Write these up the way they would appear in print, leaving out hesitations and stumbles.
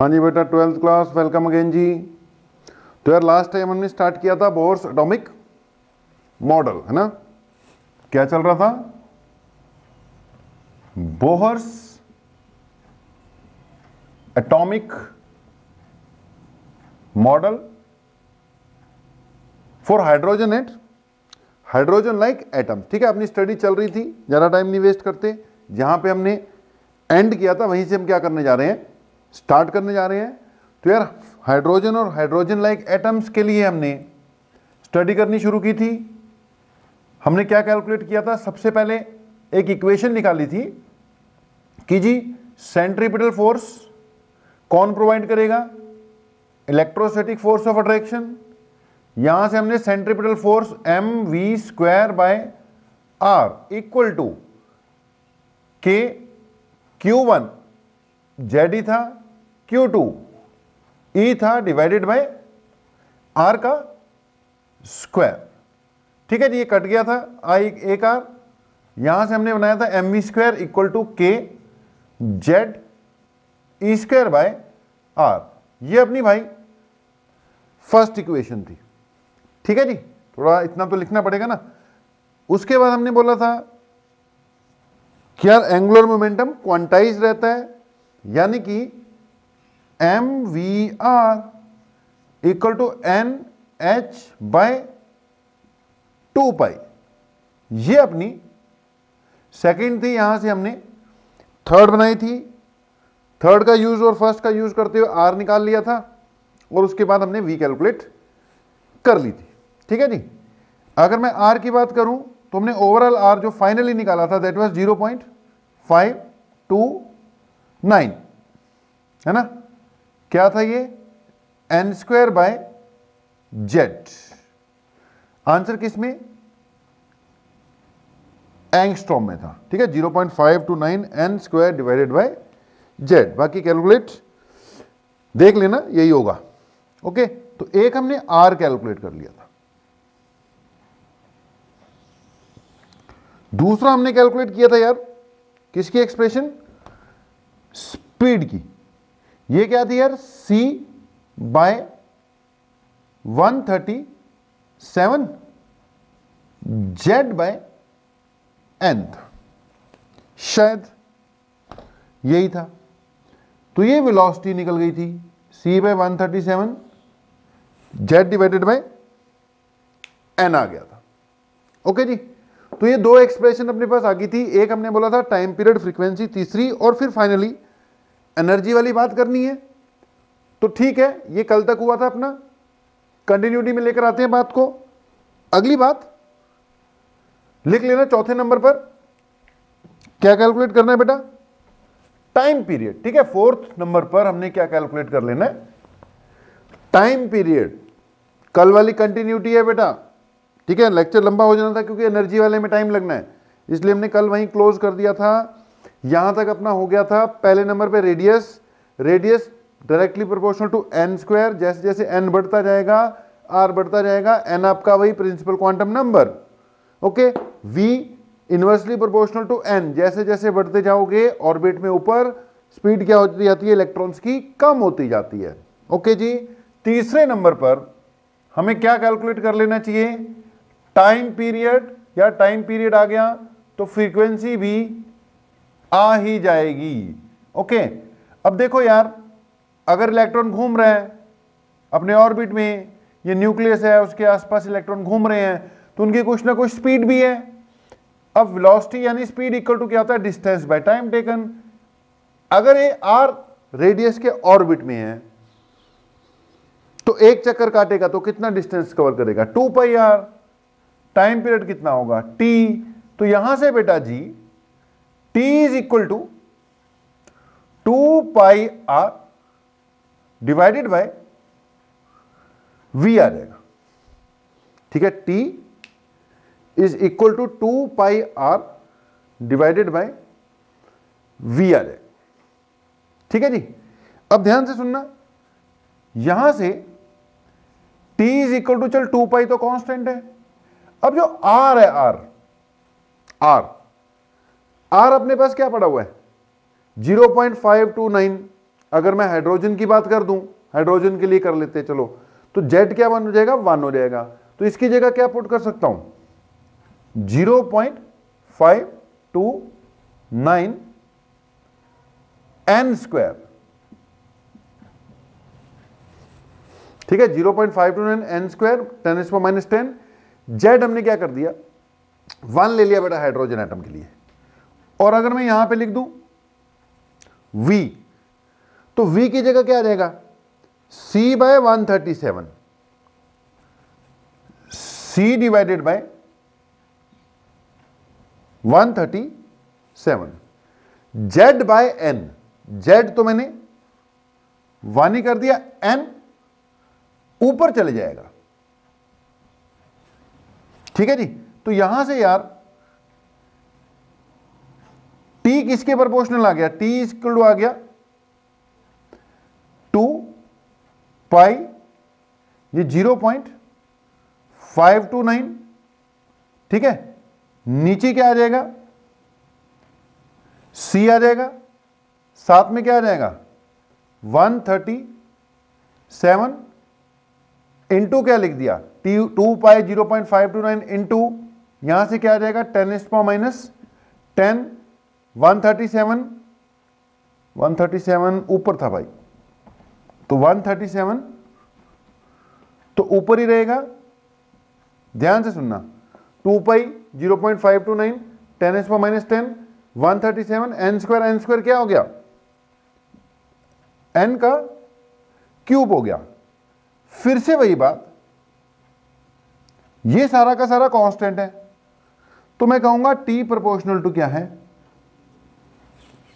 हाँ जी बेटा, 12th class, welcome again जी। तो यार लास्ट टाइम हमने स्टार्ट किया था बोर्स एटॉमिक मॉडल, है ना। क्या चल रहा था? Bohr's atomic model for hydrogen at hydrogen like atom. ठीक है, अपनी स्टडी चल रही थी, ज़्यादा टाइम नहीं वेस्ट करते। जहाँ पे हमने एंड किया था वहीं से हम क्या करने जा रहे हैं, स्टार्ट करने जा रहे हैं। तो यार हाइड्रोजन और हाइड्रोजन लाइक एटम्स के लिए हमने स्टडी करनी शुरू की थी। हमने क्या कैलकुलेट किया था? सबसे पहले एक इक्वेशन निकाली थी कि जी सेंट्रीपिटल फोर्स कौन प्रोवाइड करेगा? Electrostatic force of attraction. यहां से हमने centripetal force mv² by r equal to k q1 z था, q2 e था, डिवाइडेड बाय r का स्क्वायर। ठीक है जी, ये कट गया था एक आर। यहां से हमने बनाया था mv² equal to k z e² by r। ये अपनी भाई फर्स्ट इक्वेशन थी। ठीक है जी, थोड़ा इतना तो लिखना पड़ेगा ना। उसके बाद हमने बोला था कि यार एंगुलर मोमेंटम क्वांटाइज रहता है, यानी कि mvr equal to nh by 2 pi. ये अपनी सेकंड थी। यहां से हमने थर्ड बनाई थी। थर्ड का यूज और फर्स्ट का यूज करते हुए आर निकाल लिया था और उसके बाद हमने वी कैलकुलेट कर ली थी। ठीक है जी, अगर मैं आर की बात करूं तो हमने ओवरऑल आर जो फाइनली निकाला था दैट वाज 0.529, है ना। क्या था ये? n² bye Z. आंसर किस में? एंगस्ट्रॉम में था। ठीक है, 0.529 n² डिवाइडेड बाय जेड। बाकी कैलकुलेट देख लेना, यही होगा। ओके, तो एक हमने आर कैलकुलेट कर लिया था। दूसरा हमने कैलकुलेट किया था यार किसकी एक्सप्रेशन? स्पीड की। ये क्या थी यार? c by 137 z by n था, शायद यही था। तो ये वेलोसिटी निकल गई थी c by 137 z divided by n आ गया था। ओके जी, तो ये दो एक्सप्रेशन अपने पास आ गई थी। एक हमने बोला था टाइम पीरियड, फ्रीक्वेंसी, तीसरी और फिर फाइनली एनर्जी वाली बात करनी है। तो ठीक है, ये कल तक हुआ था अपना, कंटिन्यूटी में लेकर आते हैं बात को। अगली बात लिख लेना, चौथे नंबर पर क्या कैलकुलेट करना है बेटा? Time period. ठीक है, फोर्थ नंबर पर हमने क्या कैलकुलेट कर लेना है? Time period. कल वाली कंटिन्यूटी है बेटा। ठीक है, लेक्चर लंबा हो जाना था क्योंकि एनर्जी वाले में टाइम लगना है, इसलिए हमने कल वहीं क्लोज कर दिया था। यहां तक अपना हो गया था। पहले नंबर पे radius, radius directly proportional to n²। जैसे जैसे n बढ़ता जाएगा r बढ़ता जाएगा, n आपका वही principal quantum number. Okay, v inversely proportional to n। जैसे जैसे बढ़ते जाओगे ऑर्बिट में ऊपर, स्पीड क्या होती जाती है? इलेक्ट्रॉन्स की कम होती जाती है। ओके जी, तीसरे नंबर पर हमें क्या कैलकुलेट कर लेना चाहिए? Time period. या टाइम पीरियड आ गया तो फ्रीक्वेंसी भी आ ही जाएगी। ओके, अब देखो यार, अगर इलेक्ट्रॉन घूम रहे हैं अपने ऑर्बिट में, ये न्यूक्लियस है, उसके आसपास इलेक्ट्रॉन घूम रहे हैं, तो उनकी कुछ ना कुछ स्पीड भी है। अब वेलोसिटी यानी स्पीड इक्वल टू क्या होता है? Distance by time taken. अगर ये आर रेडियस के ऑर्बिट में है तो एक चक्कर काटेगा तो कितना डिस्टेंस कवर करेगा? 2 पाई आर। टाइम पीरियड कितना होगा? t। तो यहां से बेटा जी t is equal to 2 pi R divided by v आ जाएगा। ठीक है, t is equal to 2 pi R divided by v आ जाएगा। ठीक है जी, अब ध्यान से सुनना, यहां से t इज इक्वल टू, चल 2 पाई तो कांस्टेंट है। अब जो r है, r अपने पास क्या पड़ा हुआ है? 0.529 अगर मैं हाइड्रोजन की बात कर दूं, हाइड्रोजन के लिए कर लेते हैं चलो, तो जेड क्या बन जाएगा, 1 हो जाएगा। तो इसकी जगह क्या पुट कर सकता हूं, 0.529 n स्क्वायर, ठीक है, 0.529 n स्क्वायर 10⁻⁻10। जेड हमने क्या कर दिया, 1 ले लिया बेटा हाइड्रोजन एटम के लिए। और अगर मैं यहां पे लिख दूं v, तो v की जगह क्या आ जाएगा, c/137, c divided by 137, z by n, z तो मैंने 1 ही कर दिया, n ऊपर चले जाएगा, ठीक है जी। तो यहां से यार t किसके प्रोपोर्शनल आ गया, t इक्वल टू आ गया 2 पाई, ये 0.529, ठीक है, नीचे क्या आ जाएगा, c आ जाएगा, साथ में क्या आ जाएगा 137 इंटू क्या लिख दिया, 2 पाई 0.529 इंटू यहां से क्या आ जाएगा 10⁻⁻10, 137 ऊपर था भाई, तो 137 तो ऊपर ही रहेगा, ध्यान से सुनना, 2 पाई 0.529 10⁻⁻10 137 n स्क्वायर क्या हो गया, n का क्यूब हो गया। फिर से वही बात, ये सारा का सारा कांस्टेंट है, तो मैं कहूंगा t प्रोपोर्शनल टू क्या है,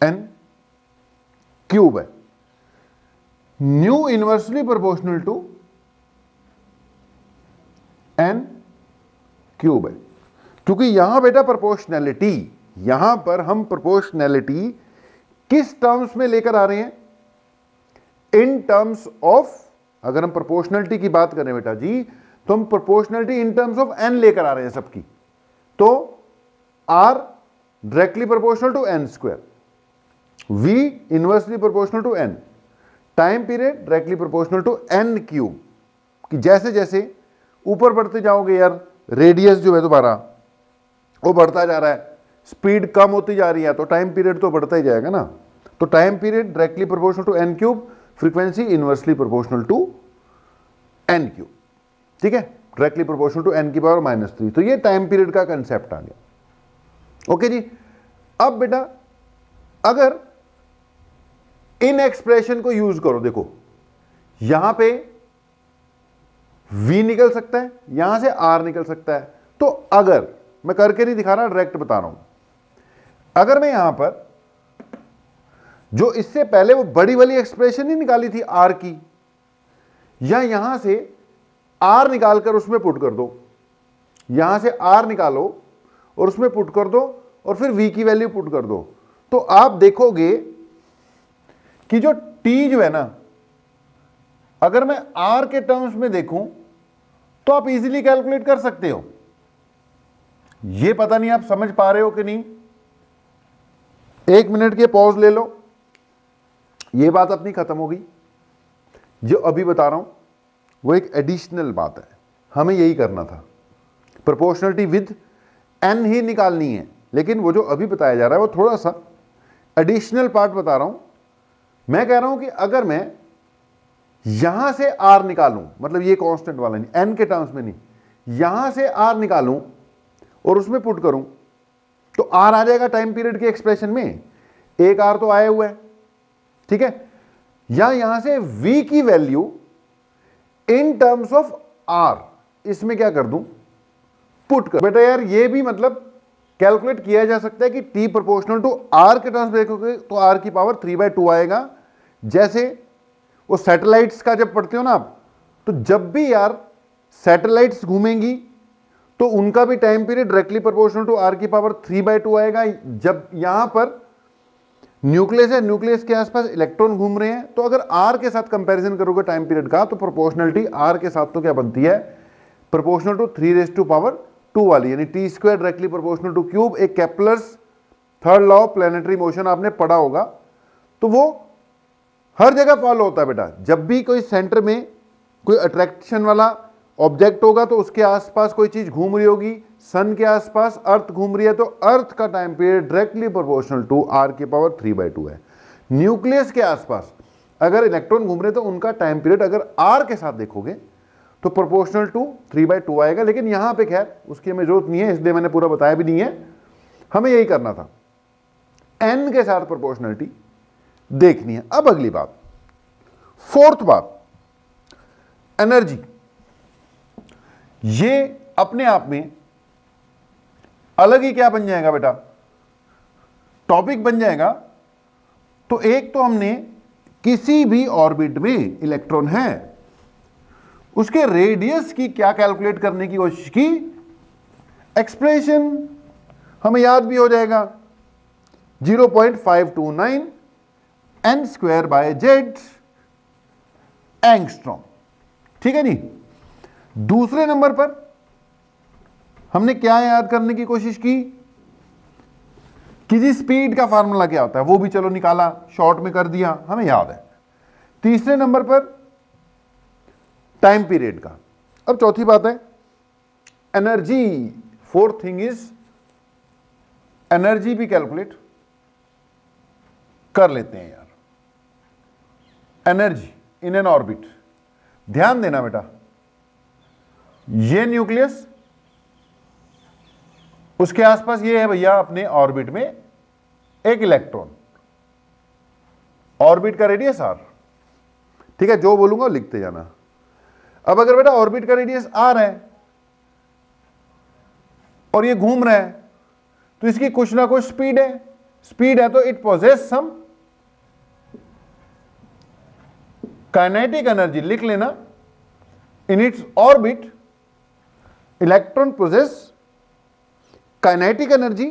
n क्यूब है, nu inversely proportional to n cube है। क्योंकि यहां बेटा प्रोपोर्शनैलिटी, यहां पर हम प्रोपोर्शनैलिटी किस टर्म्स में लेकर आ रहे हैं, इन टर्म्स ऑफ, अगर हम प्रोपोर्शनैलिटी की बात करें बेटा जी, तो हम proportionality in terms of n लेकर आ रहे हैं सबकी। तो r directly proportional to n square, v inversely proportional to n, time period directly proportional to n cube. कि जैसे जैसे ऊपर बढ़ते जाओगे यार, रेडियस जो है तुम्हारा वो बढ़ता जा रहा है, स्पीड कम होती जा रही है, तो टाइम पीरियड तो बढ़ता ही जाएगा ना। तो time period directly proportional to n cube, frequency inversely proportional to n cube, ठीक है, डायरेक्टली प्रोपोर्शनल टू n की पावर -3। तो ये टाइम पीरियड का कंसेप्ट आ गया। ओके जी। अब बेटा अगर इन एक्सप्रेशन को यूज करो, देखो यहां पे v निकल सकता है, यहां से r निकल सकता है। तो अगर मैं करके नहीं दिखा रहा, डायरेक्ट बता रहा हूं, अगर मैं यहां पर जो इससे पहले वो बड़ी वाली एक्सप्रेशन नहीं निकाली थी r की, या यहां से r निकालकर उसमें पुट कर दो, यहां से r निकालो और उसमें पुट कर दो और फिर v की वैल्यू पुट कर दो, तो आप देखोगे कि जो t जो है ना, अगर मैं r के टर्म्स में देखूं तो आप इजीली कैलकुलेट कर सकते हो। ये पता नहीं आप समझ पा रहे हो कि नहीं, 1 मिनट के पॉज ले लो, ये बात अपनी खत्म हो गई। जो अभी बता रहा हूं वो एक एडिशनल बात है, हमें यही करना था, प्रोपोर्शनलिटी विद n ही निकालनी है, लेकिन वो जो अभी बताया जा रहा है वो थोड़ा सा एडिशनल पार्ट बता रहा हूं। मैं कह रहा हूं कि अगर मैं यहां से r निकालूं, मतलब ये कांस्टेंट वाला नहीं, n के टर्म्स में नहीं, यहां से r निकालूं और उसमें पुट करूं, तो r आ जाएगा टाइम पीरियड के एक्सप्रेशन में, एक r तो आया हुआ है, ठीक है, या यहां से v की value in terms of r इसमें क्या कर दूं, पुट कर। बेटा यार ये भी मतलब कैलकुलेट किया जा सकता है कि t प्रोपोर्शनल टू r के टर्म्स देखोगे तो r की पावर 3/2 आएगा। जैसे वो सैटेलाइट्स का जब पढ़ते हो ना आप, तो जब भी यार सैटेलाइट्स घूमेंगी तो उनका भी time period directly proportional to r की पावर 3/2 आएगा। जब यहां पर न्यूक्लियस है, न्यूक्लियस के आसपास इलेक्ट्रॉन घूम रहे हैं, तो अगर r के साथ कंपैरिजन करोगे टाइम पीरियड का, तो प्रोपोर्शनलिटी r के साथ तो क्या बनती है, प्रोपोर्शनल टू 3⁻²2 वाली, यानी t square directly proportional to cube. एक Kepler's third law of planetary motion आपने पढ़ा होगा, तो वो हर जगह फॉलो होता है बेटा। जब भी कोई सेंटर में कोई अट्रैक्शन वाला ऑब्जेक्ट होगा तो उसके आसपास कोई चीज घूम रही होगी, सन के आसपास अर्थ घूम रही है तो अर्थ का time period directly proportional to r⁵ है। न्यूक्लियस के आसपास अगर इलेक्ट्रॉन घूम रहे तो उनका टाइम पीरियड अगर r के साथ देखोगे तो प्रोपोर्शनल टू 3/2 आएगा। लेकिन यहां पे खैर उसकी हमें जरूरत नहीं है, इसलिए मैंने पूरा बताया भी नहीं है, हमें यही करना था, n के साथ प्रोपोर्शनलिटी देखनी है। अब अगली बात, फोर्थ बात, एनर्जी। ये अपने आप में अलग ही क्या बन जाएगा बेटा, टॉपिक बन जाएगा। तो एक तो हमने किसी भी ऑर्बिट में इलेक्ट्रॉन है उसके रेडियस की क्या कैलकुलेट करने की कोशिश की, एक्सप्रेशन हमें याद भी हो जाएगा, 0.529 n²/z एंगस्ट्रॉम। ठीक है नहीं। दूसरे नंबर पर हमने क्या याद करने की कोशिश की कि जी स्पीड का फार्मूला क्या होता है, वो भी चलो निकाला, शॉर्ट में कर दिया, हमें याद है। तीसरे नंबर पर टाइम पीरियड का। अब चौथी बात है energy. Fourth thing is energy भी कैलकुलेट कर लेते हैं यार। एनर्जी इन एन ऑर्बिट, ध्यान देना बेटा, ये न्यूक्लियस, उसके आसपास ये है भैया अपने ऑर्बिट में एक इलेक्ट्रॉन, ऑर्बिट का रेडियस r। ठीक है, जो बोलूंगा लिखते जाना। अब अगर बेटा ऑर्बिट का रेडियस r है और ये घूम रहा है तो इसकी कुछ ना कुछ स्पीड है, स्पीड है तो it possesses some kinetic energy, लिख लेना। In its orbit electron possesses kinetic energy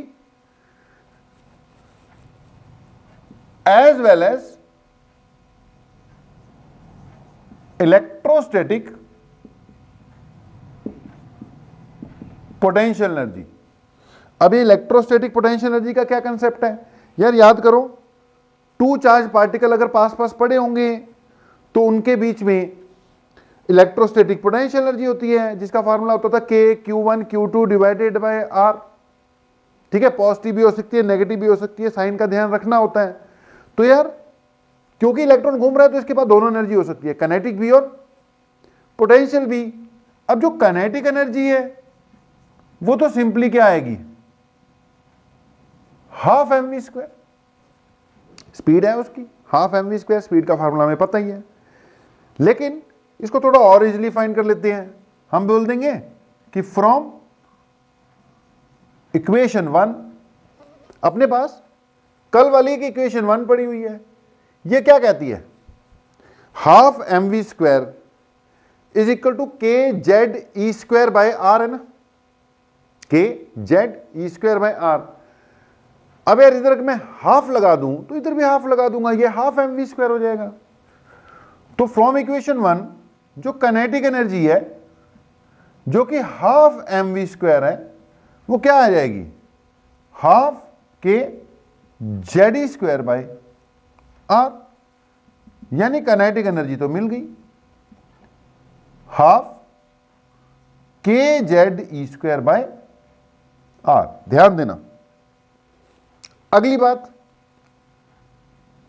as well as electrostatic potential energy. अब ये इलेक्ट्रोस्टैटिक पोटेंशियल एनर्जी का क्या कंसेप्ट है यार, याद करो, टू चार्ज पार्टिकल अगर पास पास पड़े होंगे तो उनके बीच में इलेक्ट्रोस्टैटिक पोटेंशियल एनर्जी होती है, जिसका फार्मूला होता था K(Q1Q2) डिवाइडेड बाय R। ठीक है, पॉजिटिव भी हो सकती है, नेगेटिव भी हो सकती है, साइन का ध्यान रखना होता है। तो यार क्योंकि इलेक्ट्रॉन घूम रहा है तो इसके पास दोनों एनर्जी हो सकती है, काइनेटिक भी और पोटेंशियल भी। अब जो काइनेटिक एनर्जी है वो तो सिंपली क्या आएगी, हाफ mv², स्पीड है उसकी, हाफ mv², स्पीड का फार्मूला हमें पता ही है। लेकिन इसको थोड़ा और इजीली फाइंड कर लेते हैं, हम बोल देंगे कि फ्रॉम इक्वेशन 1, अपने पास कल वाली की इक्वेशन 1 पड़ी हुई है, ये क्या कहती है, half mv² is equal to kZe²/r है ना, kZe²/r। अब यार इधर मैं हाफ लगा दूं तो इधर भी हाफ लगा दूंगा, ये हाफ mv² हो जाएगा। तो फ्रॉम इक्वेशन 1 जो काइनेटिक एनर्जी है जो कि हाफ mv² है वो क्या आ जाएगी, हाफ kZe²/r, यानी काइनेटिक एनर्जी तो मिल गई, हाफ kZe²/r। ध्यान देना। अगली बात,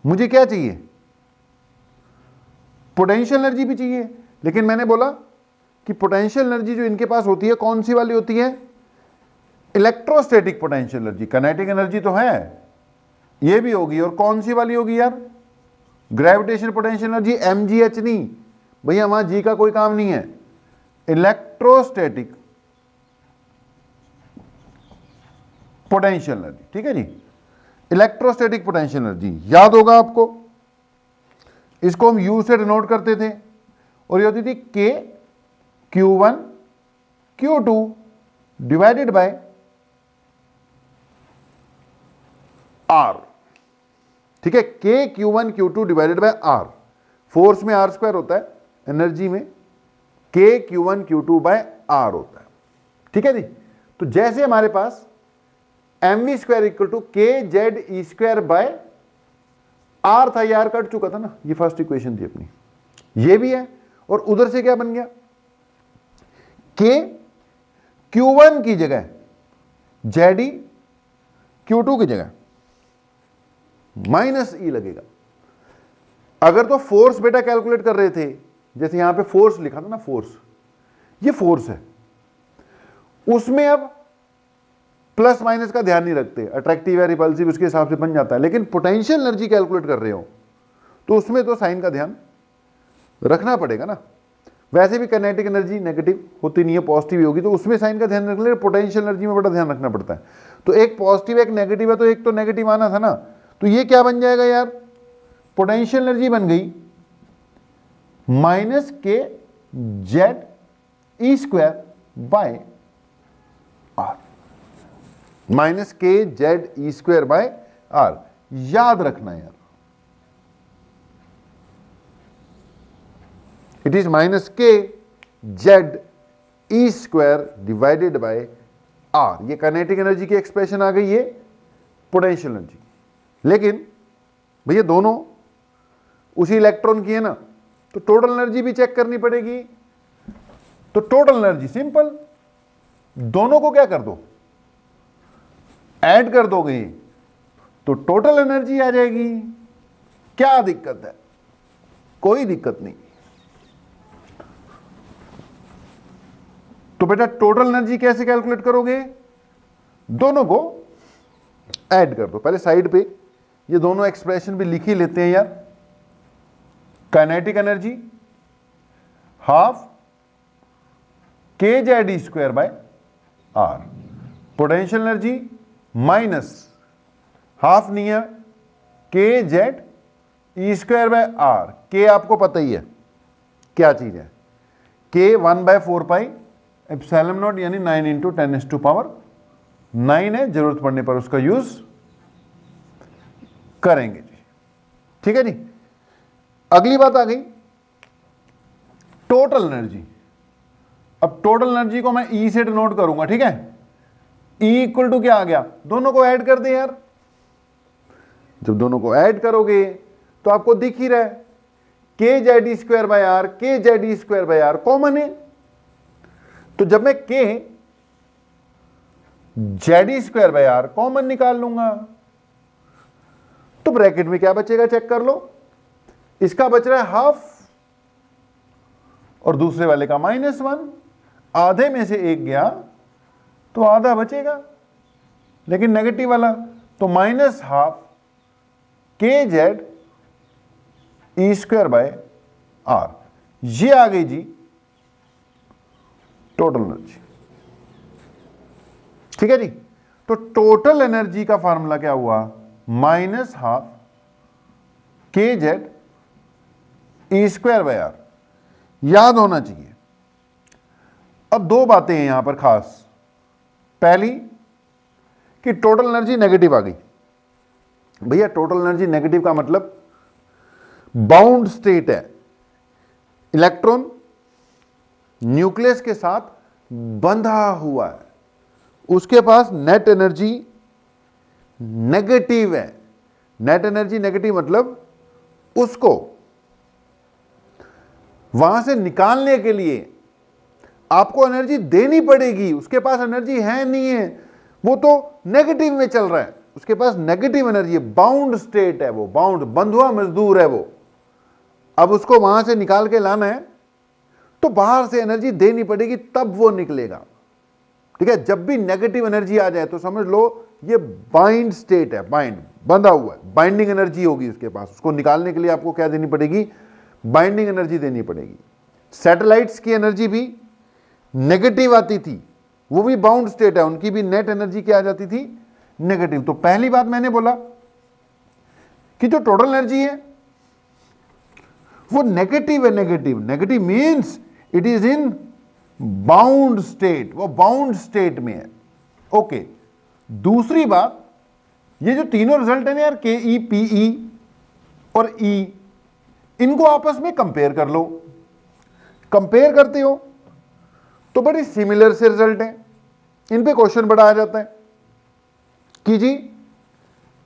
मुझे क्या चाहिए, पोटेंशियल एनर्जी भी चाहिए। लेकिन मैंने बोला कि पोटेंशियल एनर्जी जो इनके पास होती है कौन सी वाली होती है, electrostatic potential energy. Kinetic energy तो है, ये भी होगी, और कौन सी वाली होगी यार, ग्रेविटेशनल पोटेंशियल एनर्जी, mgh नहीं भैया, वहां जी का कोई काम नहीं है, इलेक्ट्रोस्टैटिक पोटेंशियल एनर्जी। ठीक है जी, इलेक्ट्रोस्टैटिक पोटेंशियल एनर्जी याद होगा आपको, इसको हम U से डिनोट करते थे और ये होती थी K(Q1Q2) डिवाइडेड बाय R। ठीक है, K(Q1Q2) divided by R। Force में R² होता है, एनर्जी में K(Q1Q2)/R होता है। ठीक है जी, तो जैसे हमारे पास mv² equal to kZe²/r are था, ये आर कट चुका था ना, ये फर्स्ट इक्वेशन थी अपनी, ये भी है। और उधर से क्या बन गया, के Q1 की जगह जेडी Q2 की जगह माइनस ई लगेगा। अगर तो फोर्स बेटा कैलकुलेट कर रहे थे, जैसे यहां पे फोर्स लिखा था ना, फोर्स, ये फोर्स है, उसमें अब प्लस माइनस का ध्यान नहीं रखते, अट्रैक्टिव या रिपल्सिव उसके हिसाब से बन जाता है। लेकिन पोटेंशियल एनर्जी कैलकुलेट कर रहे हो तो उसमें तो साइन का ध्यान रखना पड़ेगा ना। वैसे भी काइनेटिक एनर्जी नेगेटिव होती नहीं है, पॉजिटिव ही होगी, तो उसमें साइन का ध्यान रखना, पोटेंशियल एनर्जी में बड़ा ध्यान रखना पड़ता है। तो एक पॉजिटिव एक नेगेटिव है, तो एक तो नेगेटिव आना था ना, तो ये क्या बन जाएगा यार, पोटेंशियल एनर्जी बन गई minus k Z E square by r, minus k Z E square by are. याद रखना यार, it is minus k Z E square divided by are. ये काइनेटिक एनर्जी की एक्सप्रेशन आ गई, ये पोटेंशियल एनर्जी। लेकिन भैया दोनों उसी इलेक्ट्रॉन की है ना, तो टोटल एनर्जी भी चेक करनी पड़ेगी। तो टोटल एनर्जी सिंपल, दोनों को क्या कर दो, ऐड कर दोगे तो टोटल एनर्जी आ जाएगी। क्या दिक्कत है, कोई दिक्कत नहीं। तो बेटा टोटल एनर्जी कैसे कैलकुलेट करोगे, दोनों को ऐड कर दो। पहले साइड पे ये दोनों एक्सप्रेशन भी लिख ही लेते हैं यार। काइनेटिक एनर्जी हाफ के Z E square by R, potential energy minus half नहीं है के Z E square by are. के आपको पता ही है क्या चीज है, के 1/4 पाई एप्सिलॉन नॉट, यानी 9 इंटू 10⁻9 है। जरूरत पड़ने पर उसका यूज करेंगे जी, ठीक है जी। अगली बात आ गई टोटल एनर्जी। अब टोटल एनर्जी को मैं ई से डिनोट करूंगा, ठीक है। ई इक्वल टू क्या आ गया, दोनों को ऐड कर दे यार। जब दोनों को ऐड करोगे तो आपको दिख ही रहा है के Z E square by are, k Z E square by r common है। तो जब मैं k Z E square by r common निकाल लूंगा तो ब्रैकेट में क्या बचेगा चेक कर लो। इसका बच रहा है हाफ और दूसरे वाले का -1। आधे में से एक गया तो आधा बचेगा, लेकिन नेगेटिव वाला तो -12 K Z E square by are. ये आ गई जी टोटल एनर्जी, ठीक है जी। तो टोटल एनर्जी का फार्मूला क्या हुआ, -12 K Z E square by are. याद होना चाहिए। अब दो बातें हैं यहां पर खास। पहली कि टोटल एनर्जी नेगेटिव आ गई। भैया टोटल एनर्जी नेगेटिव का मतलब बाउंड स्टेट है, इलेक्ट्रॉन न्यूक्लियस के साथ बंधा हुआ है, उसके पास नेट एनर्जी नेगेटिव है। नेट एनर्जी नेगेटिव मतलब उसको वहां से निकालने के लिए आपको एनर्जी देनी पड़ेगी। उसके पास एनर्जी है नहीं है, वो तो नेगेटिव में चल रहा है, उसके पास नेगेटिव एनर्जी है, बाउंड स्टेट है वो, बाउंड बंधुआ मजदूर है वो। अब उसको वहां से निकाल के लाना है तो बाहर से एनर्जी देनी पड़ेगी, तब वो निकलेगा, ठीक है। जब भी नेगेटिव एनर्जी आ जाए तो समझ लो ये बाइंड स्टेट है, बाइंड बंधा हुआ है, बाइंडिंग एनर्जी होगी उसके पास। उसको निकालने के लिए आपको क्या देनी पड़ेगी, बाइंडिंग एनर्जी देनी पड़ेगी। सैटेलाइट्स की एनर्जी भी नेगेटिव आती थी, वो भी बाउंड स्टेट है, उनकी भी नेट एनर्जी क्या आ जाती थी, नेगेटिव। तो पहली बात मैंने बोला कि जो टोटल एनर्जी है वो नेगेटिव है। Negative means it is in bound state, वो बाउंड स्टेट में है। ओके, दूसरी बात, ये जो तीनों रिजल्ट है ना यार, के ई, पी ई और ई, इनको आपस में कंपेयर कर लो। कंपेयर करते हो तो बड़ी सिमिलर से रिजल्ट है। इन पे क्वेश्चन बड़ा आ जाता है कि जी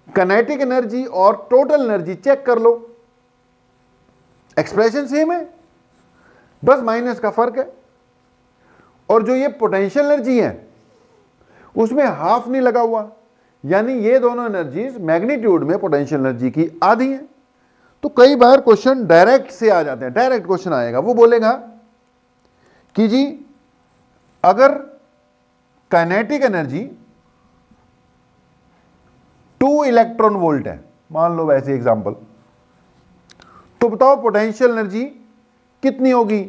काइनेटिक एनर्जी और टोटल एनर्जी चेक कर लो, एक्सप्रेशन सेम है, बस माइनस का फर्क है। और जो ये पोटेंशियल एनर्जी है उसमें हाफ नहीं लगा हुआ, यानी ये दोनों एनर्जीज मैग्नीट्यूड में पोटेंशियल एनर्जी की आधी है। तो कई बार क्वेश्चन डायरेक्ट से आ जाते हैं, डायरेक्ट क्वेश्चन आएगा, वो बोलेगा कि जी अगर काइनेटिक एनर्जी 2 इलेक्ट्रॉन वोल्ट है, मान लो वैसे एग्जांपल, तो बताओ पोटेंशियल एनर्जी कितनी होगी।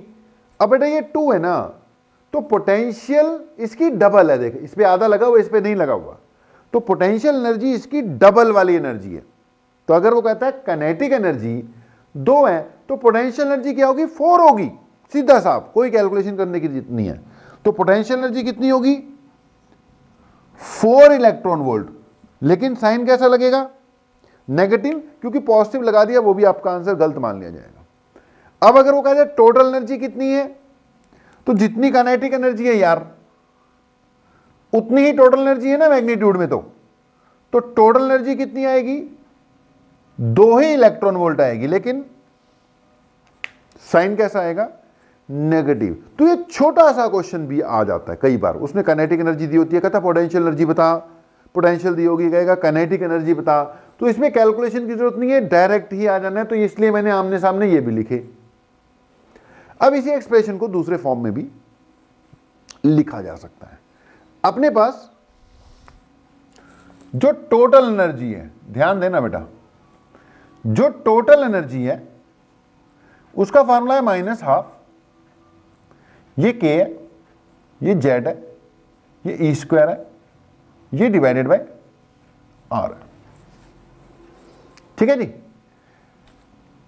अब बेटा ये 2 है ना, तो पोटेंशियल इसकी डबल है, देख इस पे आधा लगा हुआ, इस पे नहीं लगा हुआ, तो पोटेंशियल एनर्जी इसकी डबल वाली एनर्जी है। तो अगर वो कहता है काइनेटिक एनर्जी 2 है तो पोटेंशियल एनर्जी क्या होगी, 4 होगी, सीधा साफ, कोई कैलकुलेशन करने की जरूरत नहीं है। तो पोटेंशियल एनर्जी कितनी होगी, 4 इलेक्ट्रॉन वोल्ट। लेकिन साइन कैसा लगेगा, नेगेटिव, क्योंकि पॉजिटिव लगा दिया, वो भी आपका आंसर गलत मान लिया जाएगा। अब अगर वो कहता है टोटल एनर्जी कितनी है, तो जितनी काइनेटिक एनर्जी है यार उतनी ही टोटल एनर्जी है ना मैग्नीट्यूड में, तो टोटल एनर्जी कितनी आएगी, 2 ही इलेक्ट्रॉन वोल्ट आएगी, लेकिन साइन कैसा आएगा, नेगेटिव। तो ये छोटा सा क्वेश्चन भी आ जाता है कई बार, उसने काइनेटिक एनर्जी दी होती है, कहता पोटेंशियल एनर्जी बता, पोटेंशियल दी होगी, कहेगा काइनेटिक एनर्जी बता। तो इसमें कैलकुलेशन की जरूरत नहीं है, डायरेक्ट ही आ जाना है, तो इसलिए मैंने आमने सामने ये भी लिखे। अब इसी एक्सप्रेशन को दूसरे फॉर्म में भी लिखा जा सकता है। अपने पास जो टोटल एनर्जी है, ध्यान देना बेटा, जो टोटल एनर्जी है उसका फॉर्मूला है माइनस हाफ, ये के है, ये जेड है, ये ई स्क्वायर है, ये डिवाइडेड बाय आर है। ठीक है जी।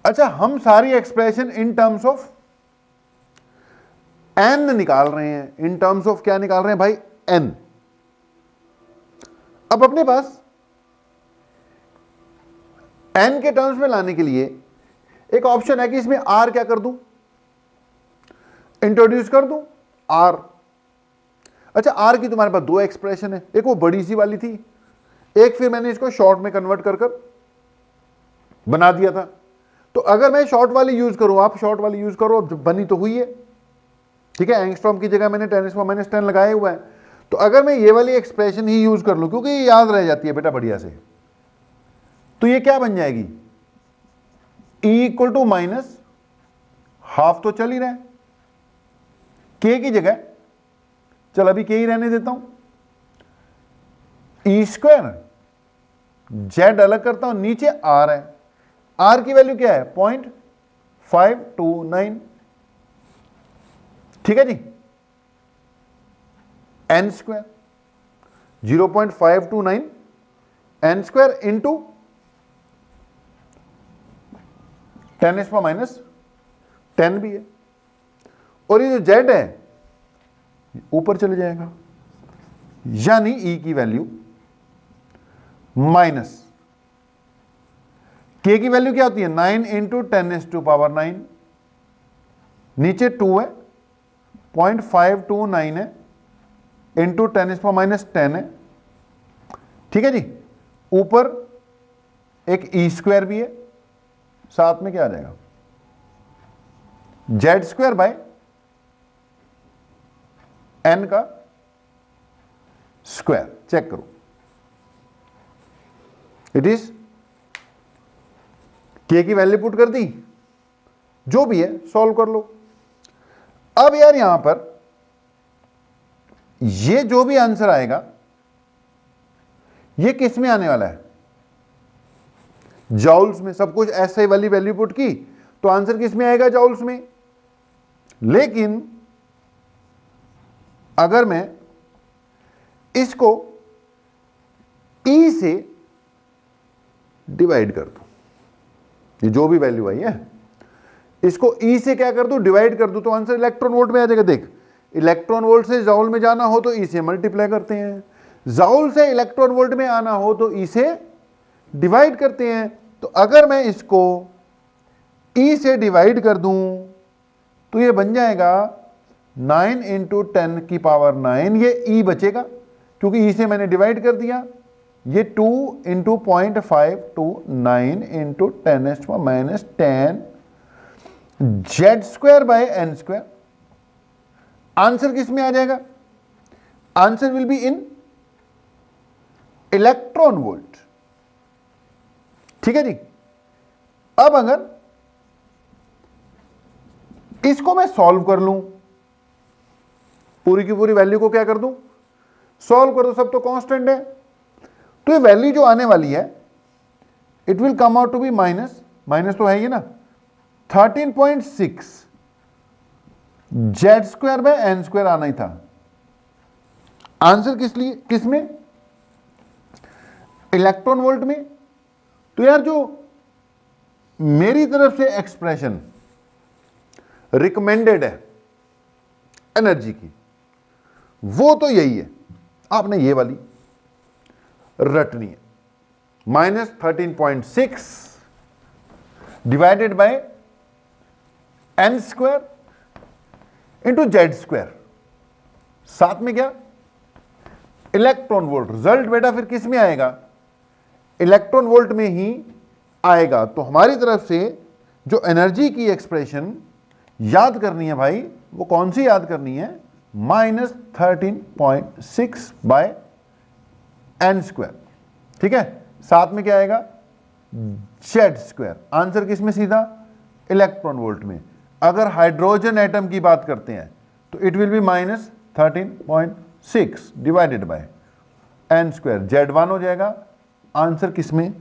अच्छा, हम सारी expression in terms of n निकाल रहे हैं, इन टर्म्स ऑफ क्या निकाल रहे हैं भाई, एन। अब अपने पास एन के टर्म्स में लाने के लिए एक ऑप्शन है कि इसमें आर क्या कर दूं, इंट्रोड्यूस कर दूं आर। अच्छा, आर की तुम्हारे पास 2 एक्सप्रेशन है, एक वो बड़ी सी वाली थी, एक फिर मैंने इसको शॉर्ट में कन्वर्ट कर कर बना दिया था। तो अगर मैं शॉर्ट वाली यूज करूं, आप शॉर्ट वाली यूज करो, अब बनी तो हुई है, ठीक है, एंगस्ट्रॉम की जगह मैंने 10⁻⁻10 लगाया हुआ है। तो अगर मैं ये वाली एक्सप्रेशन ही यूज कर लूं, क्योंकि ये याद रह जाती है बेटा बढ़िया से, तो ये क्या बन जाएगी, E equal to minus half, तो चल ही रहा है, के की जगह, चल अभी के ही रहने देता हूं, ई स्क्वायर, जेड अलग करता हूं, नीचे आर है, आर की वैल्यू क्या है 0.529, ठीक है जी, n square 0.529 n square into 10⁻10 भी है, और ये जो जेड है ऊपर चले जाएगा, यानी ई की वैल्यू माइनस के की वैल्यू क्या होती है 9 इंटू 10⁻9, नीचे 2 है, 0.529 है, इंटू 10⁻10 है, ठीक है जी, ऊपर एक ई स्क्वायर भी है, साथ में क्या आ जाएगा जेड स्क्वायर बाय एन का स्क्वायर। चेक करो, इट इज के की वैल्यू पुट कर दी, जो भी है सॉल्व कर लो। अब यार यहां पर ये जो भी आंसर आएगा ये किस में आने वाला है, जॉल्स में। सब कुछ ऐसे वाली वैल्यू पुट की तो आंसर किस में आएगा, जॉल्स में। लेकिन अगर मैं इसको ई से डिवाइड कर दूं, ये जो भी वैल्यू आई है इसको ई से क्या कर दूं, डिवाइड कर दूं, तो आंसर इलेक्ट्रॉन वोल्ट में आ जाएगा। देख, इलेक्ट्रॉन वोल्ट से जॉल में जाना हो तो ई से मल्टीप्लाई करते हैं, जॉल से इलेक्ट्रॉन वोल्ट में आना हो तो ई से डिवाइड करते हैं। तो अगर मैं इसको ई से डिवाइड कर दूं तो ये बन जाएगा 9 इंटू 10⁻9, ये ई बचेगा क्योंकि ई से मैंने डिवाइड कर दिया, ये 2 into 0.529 into 10⁻⁻10 Z square by n square. Answer किस में आ जाएगा? Answer will be in electron volt. ठीक है जी। अब अगर इसको मैं सॉल्व कर लूं, पूरी की पूरी वैल्यू को क्या कर दूं, सॉल्व कर दो, सब तो कांस्टेंट है, तो ये वैल्यू जो आने वाली है it will come out to be minus, minus तो है ही ना, 13.6 Z square by n square आना ही था। आंसर किस लिए, किस में, इलेक्ट्रॉन वोल्ट में। तो यार जो मेरी तरफ से एक्सप्रेशन रिकमेंडेड है एनर्जी की, वो तो यही है, आपने ये वाली रटनी है, -13.6 divided by n square into Z square, साथ में क्या, इलेक्ट्रॉन वोल्ट। रिजल्ट बेटा फिर किस में आएगा, इलेक्ट्रॉन वोल्ट में ही आएगा। तो हमारी तरफ से जो एनर्जी की एक्सप्रेशन याद करनी है भाई, वो कौन सी याद करनी है, -13.6 बाय एन स्क्वायर। ठीक है, साथ में क्या आएगा, जेड स्क्वायर। आंसर किस में सीधा, इलेक्ट्रॉन वोल्ट में। अगर हाइड्रोजन एटम की बात करते हैं तो it will be -13.6 divided by n square, Z1 हो जाएगा। आंसर किस में,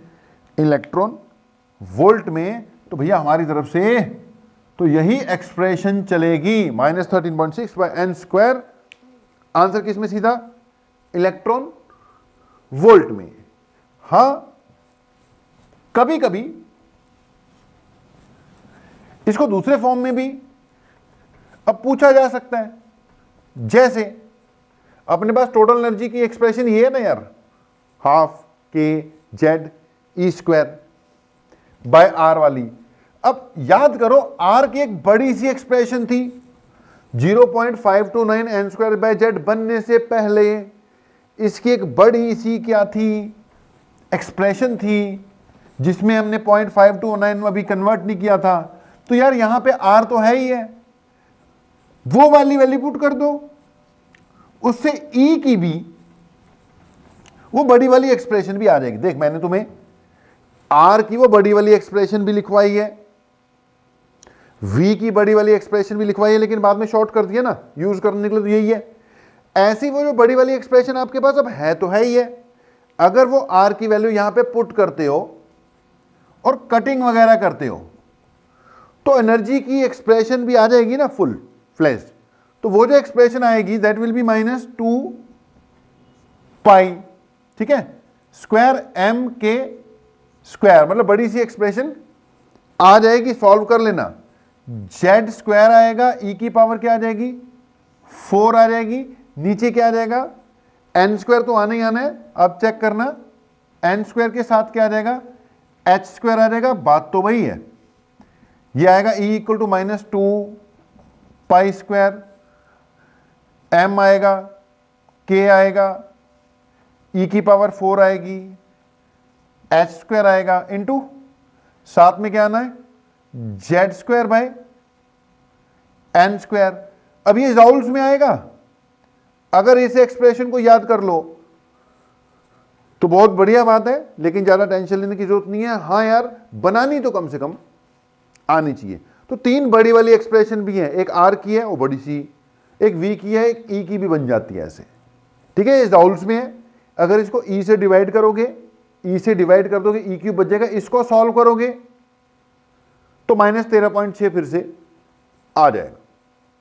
इलेक्ट्रॉन वोल्ट में। तो भैया हमारी तरफ से तो यही एक्सप्रेशन चलेगी, -13.6 बाय एन स्क्वायर। आंसर किस में सीधा, इलेक्ट्रॉन वोल्ट में। हां, कभी कभी इसको दूसरे फॉर्म में भी अब पूछा जा सकता है, जैसे अपने पास टोटल एनर्जी की एक्सप्रेशन ये है ना यार, हाफ के Z E square by r वाली। अब याद करो, आर की एक बड़ी सी एक्सप्रेशन थी 0.529 एन स्क्वायर बाय जेड बनने से पहले, इसकी एक बड़ी सी क्या थी, एक्सप्रेशन थी, जिसमें हमने 0.529 में अभी कन्वर्ट नहीं किया था। तो यार यहां पे आर तो है ही है, वो वाली वैल्यू पुट कर दो, उससे ई की भी वो बड़ी वाली एक्सप्रेशन भी आ जाएगी। देख, मैंने तुम्हें आर की वो बड़ी वाली एक्सप्रेशन भी लिखवाई है, वी की बड़ी वाली एक्सप्रेशन भी लिखवाई है, लेकिन बाद में शॉर्ट कर दिया ना, यूज करने के लिए तो यही है। ऐसी वो जो बड़ी वाली एक्सप्रेशन आपके पास अब है तो है ही है, अगर वो आर की वैल्यू यहां पे पुट करते हो और कटिंग वगैरह करते हो तो एनर्जी की एक्सप्रेशन भी आ जाएगी ना फुल फ्लेज्ड। तो वो जो एक्सप्रेशन आएगी दैट विल बी -2 पाई, ठीक है, स्क्वायर एम के स्क्वायर, मतलब बड़ी सी एक्सप्रेशन आ जाएगी। सॉल्व कर लेना, जेड स्क्वायर आएगा, ई की पावर क्या आ जाएगी, 4 आ जाएगी, नीचे क्या आ जाएगा, एन स्क्वायर तो आना ही आना है। अब चेक करना, एन स्क्वायर के साथ क्या आ जाएगा, एच स्क्वायर आ जाएगा, बात तो वही है। ये आएगा E equal to -2 pi square, m आएगा, के आएगा, E की पावर 4 आएगी, एच स्क्वायर आएगा, इंटू साथ में क्या आना है, Z square by n square. अब ये जॉल्स में आएगा, अगर इस एक्सप्रेशन को याद कर लो तो बहुत बढ़िया बात है, लेकिन ज्यादा टेंशन लेने की जरूरत नहीं है। हाँ यार, बनानी तो कम से कम आनी चाहिए। तो 3 बड़ी वाली एक्सप्रेशन भी है, एक आर की है वो बड़ी सी, एक वी की है, एक ई की भी बन जाती है ऐसे, ठीक है, ये जॉल्स में है। अगर इसको ई से डिवाइड करोगे, ई से डिवाइड कर दोगे, ई क्यूब बच जाएगा, इसको सॉल्व करोगे तो -13.6 फिर से आ जाएगा,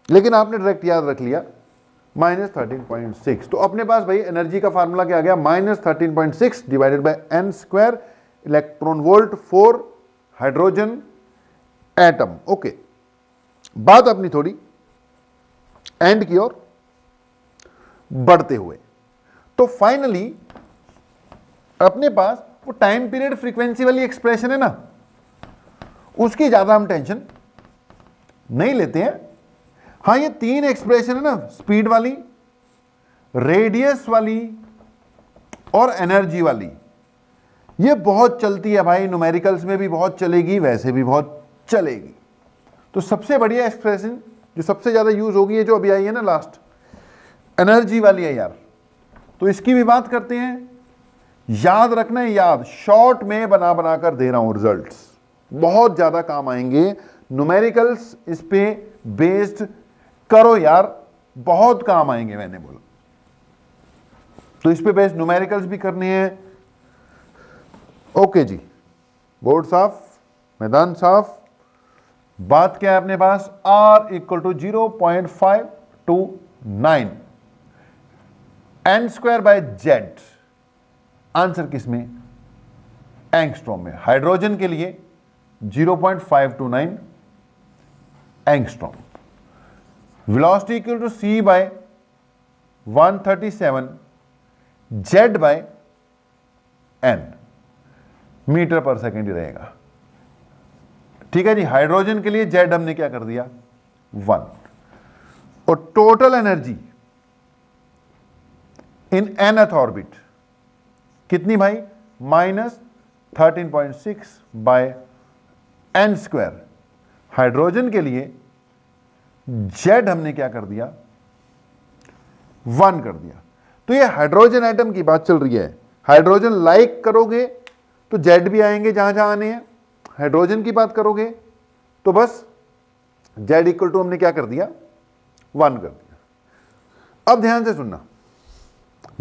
लेकिन आपने डायरेक्ट याद रख लिया -13.6। तो अपने पास भाई एनर्जी का फार्मूला क्या आ गया, -13.6 divided by n square, electron volt for hydrogen atom. Okay, बात अपनी थोड़ी एंड की ओर बढ़ते हुए, तो फाइनली अपने पास वो टाइम पीरियड फ्रीक्वेंसी वाली एक्सप्रेशन है ना, उसकी ज्यादा हम टेंशन नहीं लेते हैं। हाँ, ये 3 एक्सप्रेशन है ना, स्पीड वाली, रेडियस वाली, और एनर्जी वाली, ये बहुत चलती है भाई, न्यूमेरिकल्स में भी बहुत चलेगी, वैसे भी बहुत चलेगी। तो सबसे बढ़िया एक्सप्रेशन जो सबसे ज्यादा यूज होगी है जो अभी आई है ना लास्ट, एनर्जी वाली है यार। तो इसकी भी बात करते हैं। याद रखना है, याद शॉर्ट में बना बना कर दे रहा हूं, रिजल्ट्स बहुत ज्यादा काम आएंगे। न्यूमेरिकल्स इस पे बेस्ड करो यार, बहुत काम आएंगे मैंने बोला। तो इस पे बेस्ड न्यूमेरिकल्स भी करने हैं। ओके जी, बोर्ड साफ, मैदान साफ। बात क्या है अपने पास, R equal to 0.529 n square by Z. Answer किसमें, एंगस्ट्रॉम में। हाइड्रोजन के लिए 0.529 angstrom. Velocity equal to c by 137 Z by n metre per second ही रहेगा। ठीक है जी, हाइड्रोजन के लिए जेड हमने क्या कर दिया 1। और total energy in nth orbit कितनी भाई, -13.6 बाय n स्क्वायर। हाइड्रोजन के लिए जेड हमने क्या कर दिया 1 कर दिया। तो ये हाइड्रोजन एटम की बात चल रही है। हाइड्रोजन लाइक करोगे तो जेड भी आएंगे जहां जहां आने हैं। हाइड्रोजन की बात करोगे तो बस जेड इक्वल टू हमने क्या कर दिया 1 कर दिया। अब ध्यान से सुनना,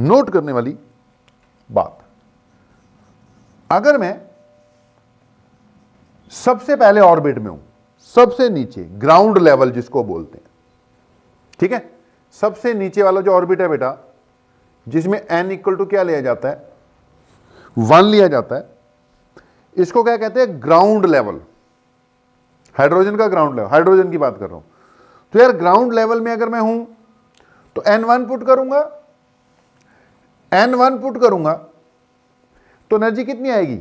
नोट करने वाली बात, अगर मैं सबसे पहले ऑर्बिट में हूं, सबसे नीचे ग्राउंड लेवल जिसको बोलते हैं, ठीक है, सबसे नीचे वाला जो ऑर्बिट है बेटा, जिसमें n इक्वल टू क्या लिया जाता है 1 लिया जाता है, इसको क्या कहते हैं ग्राउंड लेवल। हाइड्रोजन का ग्राउंड लेवल, हाइड्रोजन की बात कर रहा हूं। तो यार ग्राउंड लेवल में अगर मैं हूं तो n1 पुट करूंगा, n1 पुट करूंगा तो एनर्जी कितनी आएगी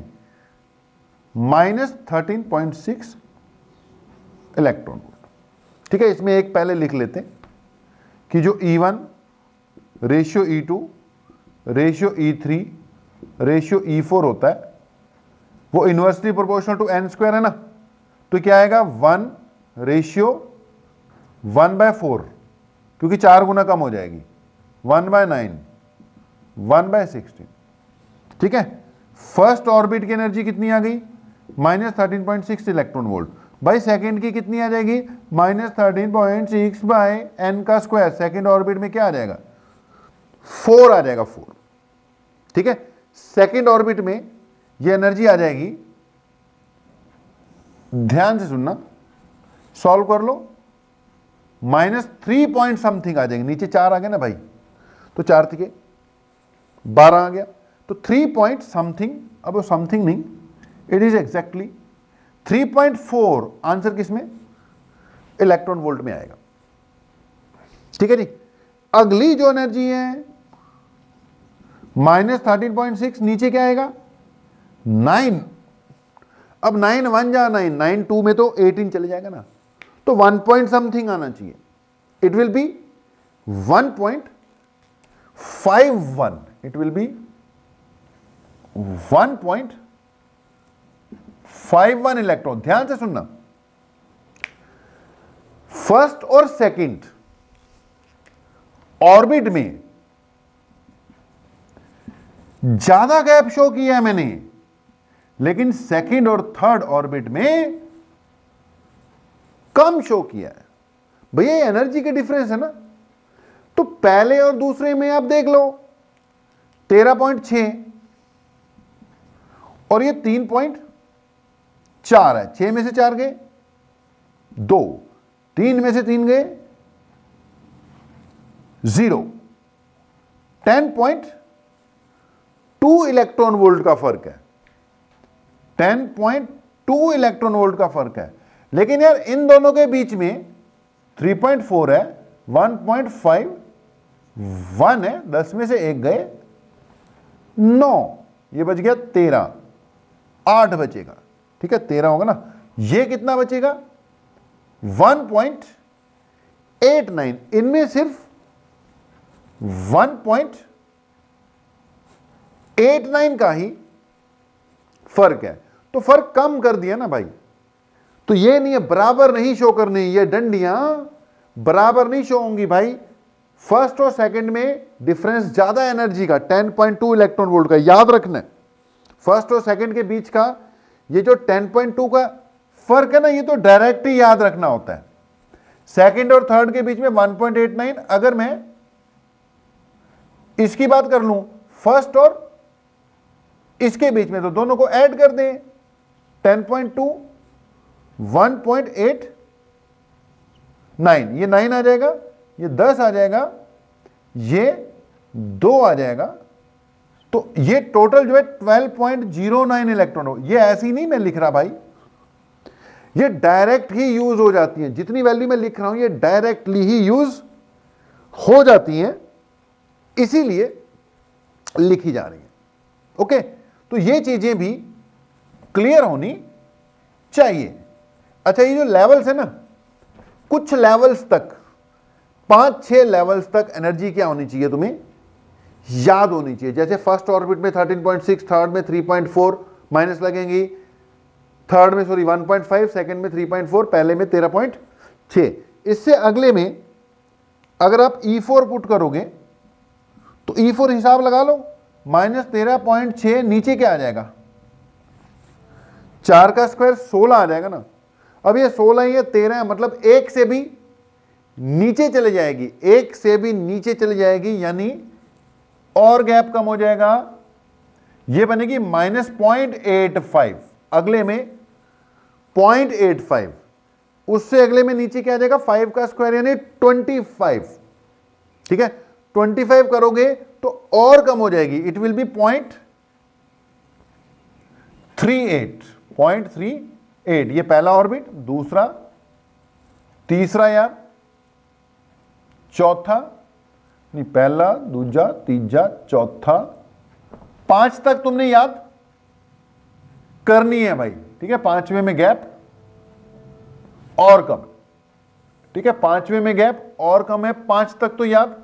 -13.6 इलेक्ट्रॉन वोल्ट। ठीक है, इसमें एक पहले लिख लेते हैं कि जो E1 ratio E2 ratio E3 ratio E4 होता है वो inversely proportional to n square है ना। तो क्या आएगा 1:1/4, क्योंकि 4 गुना कम हो जाएगी, 1/9 1/16। ठीक है, फर्स्ट ऑर्बिट की एनर्जी कितनी आ गई -13.6 इलेक्ट्रॉन वोल्ट। भाई सेकंड की कितनी आ जाएगी -13.6 बाय n का स्क्वायर। सेकंड ऑर्बिट में क्या आ जाएगा 4 आ जाएगा, 4। ठीक है, सेकंड ऑर्बिट में ये एनर्जी आ जाएगी, ध्यान से सुनना, सॉल्व कर लो, -3 पॉइंट समथिंग आ जाएंगे। नीचे 4 आ गए ना भाई, तो 4 थे 12 आ गया, तो 3 पॉइंट समथिंग। अब वो समथिंग नहीं, इट इज एग्जैक्टली 3.4। आंसर किसमें इलेक्ट्रॉन वोल्ट में आएगा। ठीक है जी, अगली जो एनर्जी है -13.6, नीचे क्या आएगा 9। अब 9 1 जा 9, 9 2 में तो 18 चले जाएगा ना, तो 1 पॉइंट समथिंग आना चाहिए। It will B 1.51, it will B 1.51 electron. ध्यान से सुनना, फर्स्ट और सेकंड ऑर्बिट में ज्यादा गैप शो किया है मैंने, लेकिन सेकंड और थर्ड ऑर्बिट में कम शो किया है। भैया ये एनर्जी के डिफरेंस है ना। तो पहले और दूसरे में आप देख लो 13.6 और ये 3.4 है। 6 में से 4 गए 2, 3 में से 3 गए 0। 10.2 इलेक्ट्रॉन वोल्ट का फर्क है, 10.2 इलेक्ट्रॉन वोल्ट का फर्क है। लेकिन यार इन दोनों के बीच में 3.4 है, 1.51 है, 10 में से 1 गए 9, ये बच गया 13, 8 बचेगा। ठीक है, 13 होगा ना, ये कितना बचेगा 1.89। इनमें सिर्फ 8-9 का ही फर्क है, तो फर्क कम कर दिया ना भाई। तो ये नहीं है बराबर नहीं शो करनी, ये डंडियां बराबर नहीं शो होंगी भाई। फर्स्ट और सेकंड में डिफरेंस ज्यादा एनर्जी का 10.2 इलेक्ट्रॉन वोल्ट का, याद रखना है। फर्स्ट और सेकंड के बीच का ये जो 10.2 का फर्क है ना, ये तो डायरेक्ट ही याद रखना होता है। सेकंड और थर्ड के बीच में 1.89, अगर मैं इसकी बात कर लूं फर्स्ट और इसके बीच में, तो दोनों को ऐड कर दें, 10.2 1.89, ये 9 आ जाएगा, ये 10 आ जाएगा, ये 2 आ जाएगा, तो ये टोटल जो है 12.09 इलेक्ट्रॉन हो। ये ऐसी नहीं मैं लिख रहा भाई, ये डायरेक्ट ही यूज हो जाती है। जितनी वैल्यू मैं लिख रहा हूं ये डायरेक्टली ही यूज हो जाती हैं, इसीलिए लिखी जा रही है। ओके, तो ये चीजें भी क्लियर होनी चाहिए। अच्छा, ये जो लेवल्स है ना, कुछ लेवल्स तक, 5-6 लेवल्स तक एनर्जी क्या होनी चाहिए, तुम्हें याद होनी चाहिए। जैसे फर्स्ट ऑर्बिट में 13.6, थर्ड में 3.4 माइनस लगेंगी, थर्ड में 1.5, सेकंड में 3.4, पहले में 13.6। इससे अगले में अगर आप E4 पुट करोगे तो E4 हिसाब लगा लो, -13.6, नीचे क्या आ जाएगा, 4 का स्क्वायर 16 आ जाएगा ना। अब ये 16 ही है, 13 है, मतलब 1 से भी नीचे चले जाएगी, 1 से भी नीचे चली जाएगी, यानी और गैप कम हो जाएगा, ये बनेगी -0.85, अगले में 0.85, उससे अगले में नीचे क्या आ जाएगा, 5 का स्क्वायर यानी 25। ठीक है, 25 करोगे तो और कम हो जाएगी, इट विल बी 0.38। ये पहला ऑर्बिट, दूसरा, तीसरा यार, चौथा, नहीं पहला, दूजा, तीजा, चौथा, 5 तक तुमने याद करनी है भाई। ठीक है, 5वें में गैप और कम, ठीक है, 5वें में गैप और कम है, 5 तक तो याद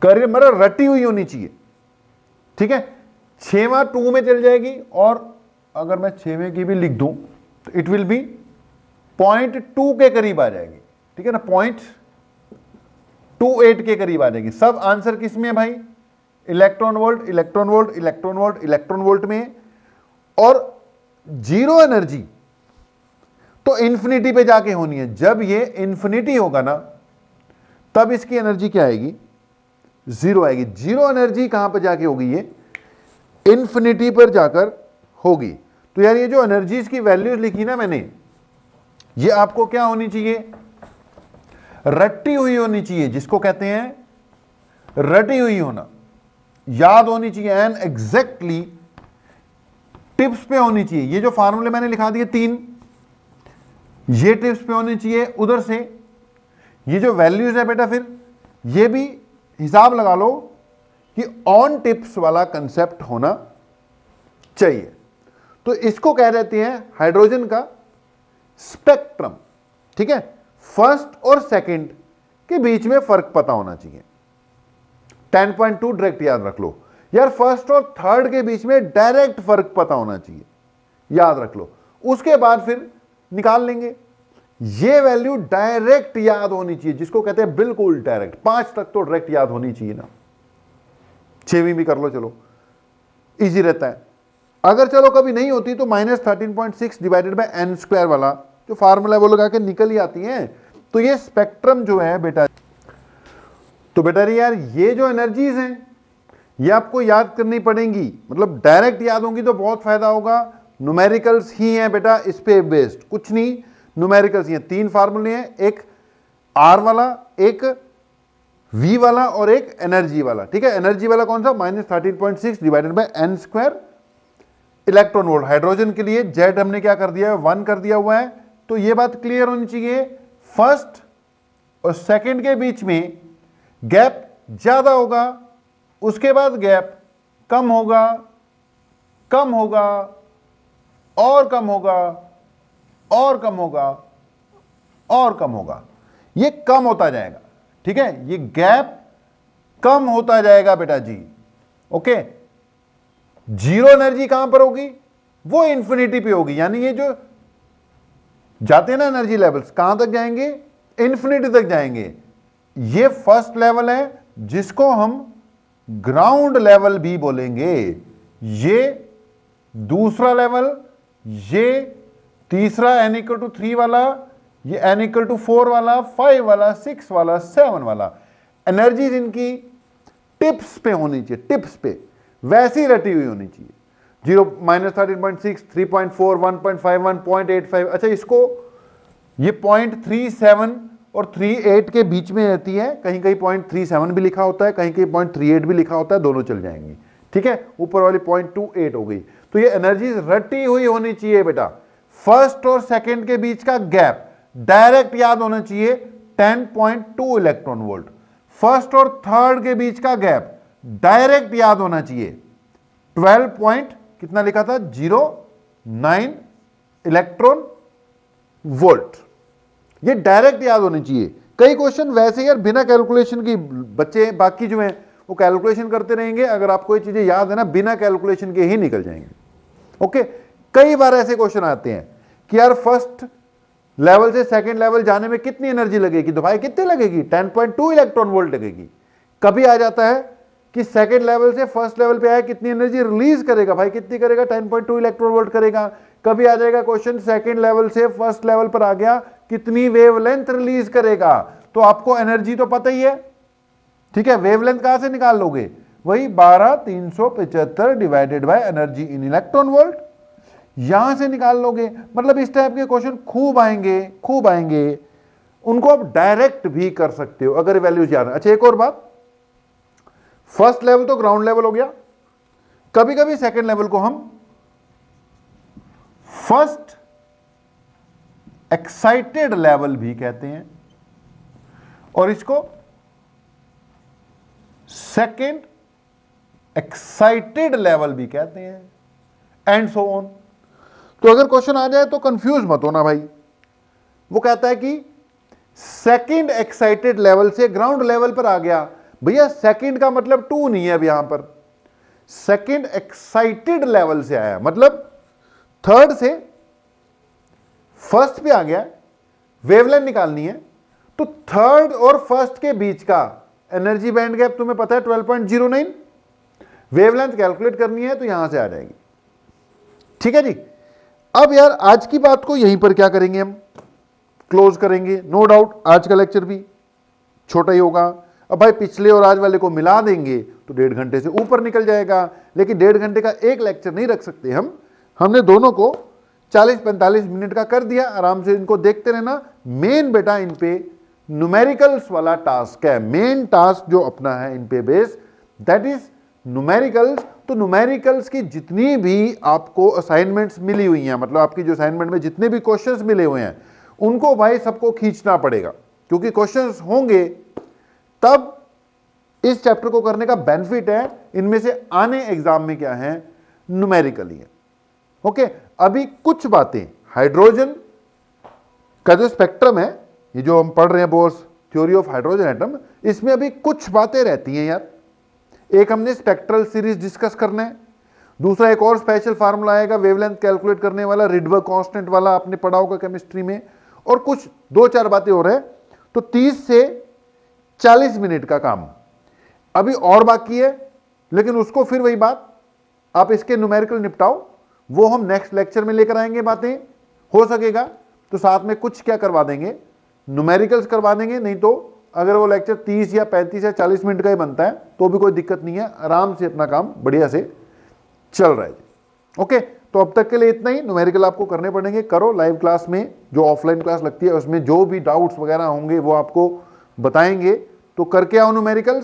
कर, मतलब रटी हुई होनी चाहिए। ठीक है, 6वां 2 में चल जाएगी, और अगर मैं 6वें की भी लिख दूं तो इट विल बी 0.2 के करीब आ जाएगी। ठीक है ना, 0.28 के करीब आ जाएगी। सब आंसर किस में है भाई, electron volt, electron volt, electron volt, electron volt में। और जीरो एनर्जी तो इंफिनिटी पे जाके होनी है। जब ये इंफिनिटी होगा ना, तब इसकी एनर्जी क्या आएगी, जीरो आएगी। जीरो एनर्जी कहां पर जाके होगी, ये इंफिनिटी पर जाकर होगी। तो यार ये जो एनर्जीज की वैल्यूज लिखी ना मैंने, ये आपको क्या होनी चाहिए, रटी हुई होनी चाहिए, जिसको कहते हैं रटी हुई होना, याद होनी चाहिए, एंड एग्जैक्टली टिप्स पे होनी चाहिए। ये जो फार्मूले मैंने लिखा दिए 3, ये टिप्स पे होनी चाहिए। उधर से ये जो वैल्यूज है बेटा, फिर ये भी हिसाब लगा लो कि ऑन टिप्स वाला कंसेप्ट होना चाहिए। तो इसको कह देते हैं हाइड्रोजन का स्पेक्ट्रम। ठीक है, फर्स्ट और सेकंड के बीच में फर्क पता होना चाहिए। 10.2 डायरेक्ट याद रख लो यार, फर्स्ट और थर्ड के बीच में डायरेक्ट फर्क पता होना चाहिए, याद रख लो। उसके बाद फिर निकाल लेंगे। ये वैल्यू डायरेक्ट याद होनी चाहिए, जिसको कहते हैं बिल्कुल डायरेक्ट। 5 तक तो डायरेक्ट याद होनी चाहिए ना, 6वीं भी कर लो, चलो इजी रहता है। अगर चलो कभी नहीं होती तो -13.6 डिवाइडेड बाय n स्क्वायर वाला जो फार्मूला है वो लगा के निकल ही आती है। तो ये स्पेक्ट्रम जो है बेटा, तो बेटा यार ये जो एनर्जीज हैं ये आपको याद करनी पड़ेंगी। मतलब डायरेक्ट याद होंगी तो बहुत फायदा होगा। न्यूमेरिकल्स ही हैं बेटा इस पे बेस्ड, कुछ नहीं, न्यूमेरिकल्स ही हैं। 3 फार्मूले हैं, एक R वाला, एक V वाला और एक एनर्जी वाला। ठीक है, एनर्जी वाला कौन सा, -13.6 divided by n square electron volt. Hydrogen के लिए Z हमने क्या कर दिया है, 1 कर दिया हुआ है। तो ये बात क्लियर होनी चाहिए, फर्स्ट और सेकंड के बीच में गैप ज्यादा होगा, उसके बाद गैप कम होगा, कम होगा, और कम होगा, और कम होगा, और कम होगा। ये कम होता जाएगा। ठीक है, ये गैप कम होता जाएगा बेटा जी, ओके, जीरो एनर्जी कहां पर होगी, वो इंफिनिटी पे होगी, यानी ये जो जाते हैं ना एनर्जी लेवल्स कहां तक जाएंगे, इंफिनिटी तक जाएंगे। ये फर्स्ट लेवल है जिसको हम ग्राउंड लेवल भी बोलेंगे, ये दूसरा लेवल, ये तीसरा n=3 वाला, ये n=4 वाला, 5 वाला, 6 वाला, 7 वाला। एनर्जीज इनकी टिप्स पे होनी चाहिए, टिप्स पे वैसी रटी हुई होनी चाहिए। 0, -13.6, 3.4, 1.51, 0.85। अच्छा, इसको ये 0.37 और 38 के बीच में रहती है, कहीं कहीं 0.37 भी लिखा होता है, कहीं कहीं 0.38 भी लिखा होता है, दोनों चल जाएंगी, ठीक है। ऊपर वाली 0.28 हो गई। तो ये एनर्जी रटी हुई होनी चाहिए बेटा। फर्स्ट और सेकंड के बीच का गैप डायरेक्ट याद होना चाहिए 10.2 इलेक्ट्रॉन वोल्ट। फर्स्ट और थर्ड के बीच का गैप डायरेक्ट याद होना चाहिए 12 कितना लिखा था, 09 इलेक्ट्रॉन वोल्ट। ये डायरेक्ट याद होने चाहिए। कई क्वेश्चन वैसे यार बिना कैलकुलेशन की, बच्चे बाकी जो हैं वो कैलकुलेशन करते रहेंगे, अगर आपको ये चीजें याद है ना बिना कैलकुलेशन के ही निकल जाएंगे। ओके, कई बार ऐसे क्वेश्चन आते हैं कि यार फर्स्ट लेवल से सेकंड लेवल जाने में कितनी एनर्जी लगेगी, तो भाई कितनी लगेगी, 10.2 इलेक्ट्रॉन वोल्ट लगेगी। कभी आ जाता है कि सेकंड लेवल से फर्स्ट लेवल पे आया कितनी एनर्जी रिलीज करेगा, भाई कितनी करेगा, 10.2 इलेक्ट्रॉन वोल्ट करेगा। कभी आ जाएगा क्वेश्चन सेकंड लेवल से फर्स्ट लेवल पर आ गया कितनी वेवलेंथ रिलीज करेगा, तो आपको एनर्जी तो पता ही है, ठीक है। वेवलेंथ कहां से निकाल लोगे, वही 12375 divided by energy in electron volt, यहां से निकाल लोगे। मतलब इस टाइप के क्वेश्चन खूब आएंगे, खूब आएंगे। उनको आप डायरेक्ट भी कर सकते हो अगर वैल्यूज याद है। अच्छा, एक और बात, फर्स्ट लेवल तो ग्राउंड लेवल हो गया, कभी कभी सेकंड लेवल को हम फर्स्ट एक्साइटेड लेवल भी कहते हैं, और इसको सेकंड एक्साइटेड लेवल भी कहते हैं, एंड सो ऑन। तो अगर क्वेश्चन आ जाए तो कंफ्यूज मत होना भाई। वो कहता है कि सेकंड एक्साइटेड लेवल से ग्राउंड लेवल पर आ गया, भैया सेकंड का मतलब 2 नहीं है, अब यहां पर सेकंड एक्साइटेड लेवल से आया, मतलब थर्ड से फर्स्ट पे आ गया, वेवलेंथ निकालनी है, तो थर्ड और फर्स्ट के बीच का एनर्जी बैंड गैप तुम्हें पता है 12.09, वेवलेंथ कैलकुलेट करनी है तो यहां से आ जाएगी, ठीक है जी। अब यार आज की बात को यहीं पर क्या करेंगे, हम क्लोज करेंगे। नो डाउट आज का लेक्चर भी छोटा ही होगा। अब भाई पिछले और आज वाले को मिला देंगे तो 1.5 घंटे से ऊपर निकल जाएगा, लेकिन 1.5 घंटे का एक लेक्चर नहीं रख सकते हम। हमने दोनों को 40-45 मिनट का कर दिया, आराम से इनको देखते रहना। मेन बेटा इन पे न्यूमेरिकल्स वाला टास्क है, मेन टास्क जो अपना है इन पे बेस, दैट इज न्यूमेरिकल्स। तो न्यूमेरिकल्स की जितनी भी आपको असाइनमेंट्स मिली हुई हैं, मतलब आपकी जो असाइनमेंट में जितने भी क्वेश्चंस मिले हुए हैं, उनको भाई सबको खींचना पड़ेगा, क्योंकि क्वेश्चंस होंगे तब इस चैप्टर को करने का बेनिफिट है। इनमें से आने एग्जाम में क्या है, न्यूमेरिकली है। ओके, अभी कुछ बातें हाइड्रोजन का जो स्पेक्ट्रम है, ये जो हम पढ़ रहे हैं bourse theory of hydrogen atom, इसमें अभी कुछ बातें रहती हैं यार। एक हमने स्पेक्ट्रल सीरीज डिस्कस करना है, दूसरा एक और स्पेशल फार्मूला आएगा वेवलेंथ कैलकुलेट करने वाला, रिडबर्ग कांस्टेंट वाला, आपने पढ़ा होगा केमिस्ट्री में, और कुछ 2-4 बातें हो रहे हैं। तो 30 से 40 मिनट का काम अभी और बाकी है, लेकिन उसको फिर वही बात, आप इसके न्यूमेरिकल निपटाओ, वो हम नेक्स्ट लेक्चर में लेकर आएंगे बातें। हो सकेगा तो साथ में कुछ क्या करवा देंगे, न्यूमेरिकल्स करवा देंगे, नहीं तो अगर वो लेक्चर 30 या 35 या 40 मिनट का ही बनता है तो भी कोई दिक्कत नहीं है, आराम से अपना काम बढ़िया से चल रहा है। ओके, तो अब तक के लिए इतना ही। न्यूमेरिकल आपको करने पड़ेंगे, करो लाइव क्लास में, जो ऑफलाइन क्लास लगती है उसमें जो भी डाउट्स वगैरह होंगे वो आपको बताएंगे, तो करके आओ न्यूमेरिकल्स।